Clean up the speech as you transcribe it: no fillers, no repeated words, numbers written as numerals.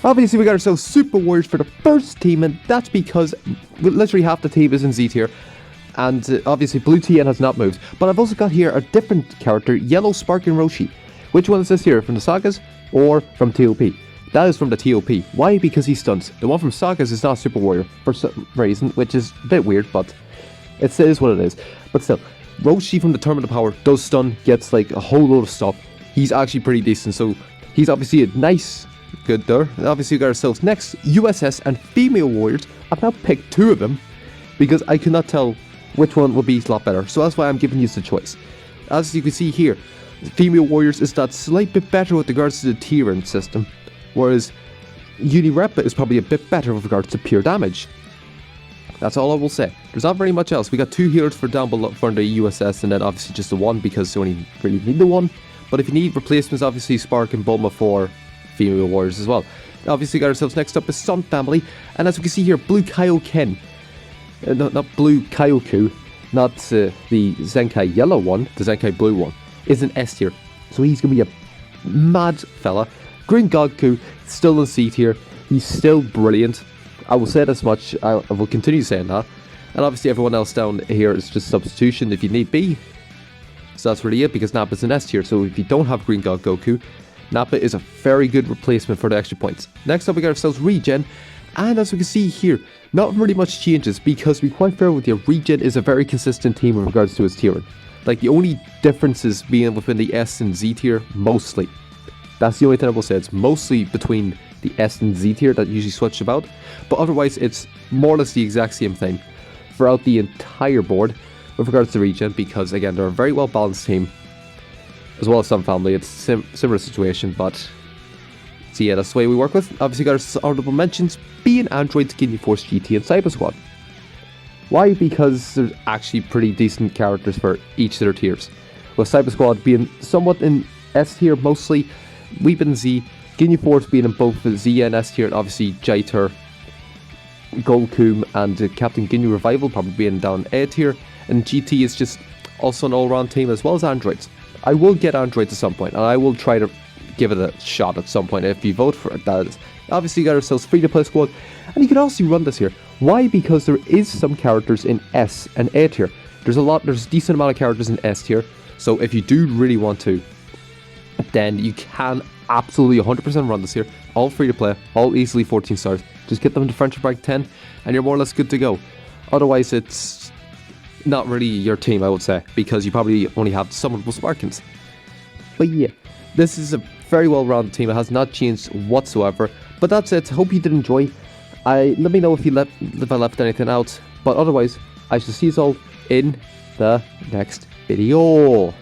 Obviously, we got ourselves Super Warriors for the first team, and that's because literally half the team is in Z tier. And obviously, Blue TN has not moved. But I've also got here a different character, Yellow Spark and Roshi. Which one is this here? From the Sagas or from TOP? That is from the TOP. Why? Because he stunts. The one from Sagas is not Super Warrior for some reason, which is a bit weird, but it is what it is. But still, Roshi from the Terminal Power does stun, gets like a whole load of stuff. He's actually pretty decent, so he's obviously a nice, good there. And obviously, we got ourselves next USS and Female Warriors. I've now picked two of them because I could not tell which one would be a lot better. So that's why I'm giving you the choice. As you can see here, Female Warriors is that slight bit better with regards to the tiering system, whereas Unirepa is probably a bit better with regards to pure damage. That's all I will say. There's not very much else. We got two healers for down below for the USS, and then obviously just the one because you only really need the one. But if you need replacements, obviously Spark and Bulma for Female Warriors as well. Obviously got ourselves next up is Sun Family, and as we can see here, Blue Kaioken. Not Blue Kaioku, not the Zenkai yellow one, the Zenkai blue one, is an S tier. So he's going to be a mad fella. Green Goku, still in C tier. He's still brilliant. I will say this much, I will continue saying that. And obviously everyone else down here is just substitution if you need be. So that's really it, because Nappa's an S tier. So if you don't have Green God Goku, Nappa is a very good replacement for the extra points. Next up we got ourselves Regen. And as we can see here, not really much changes, because to be quite fair with you, Regen is a very consistent team in regards to his tiering. Like, the only differences being within the S and Z tier, mostly. That's the only thing I will say. It's mostly between the S and Z tier that usually switch about. But otherwise, it's more or less the exact same thing throughout the entire board with regards to Regen, because again, they're a very well balanced team. As well as Sun Family, it's similar situation, but so yeah, that's the way we work with. Obviously got our honourable mentions being Androids, Ginyu Force, GT and Cyber Squad. Why? Because there's actually pretty decent characters for each of their tiers. With Cyber Squad being somewhat in S tier mostly, Weepin Z, Ginyu Force being in both the Z and S tier, and obviously Jaiter, Golkum and Captain Ginyu Revival probably being down A tier, and GT is just also an all-round team as well as Androids. I will get Androids at some point, and I will try to give it a shot at some point if you vote for it, that is. Obviously, you got ourselves free-to-play squad, and you can also run this here. Why? Because there is some characters in S and A tier. There's a decent amount of characters in S tier, so if you do really want to, then you can absolutely 100% run this here. All free-to-play, all easily 14 stars. Just get them to Friendship Rank 10, and you're more or less good to go. Otherwise, it's not really your team, I would say, because you probably only have summonable Sparkins. But yeah, this is a very well-rounded team. It has not changed whatsoever. But that's it. Hope you did enjoy. Let me know if I left anything out. But otherwise, I shall see you all in the next video.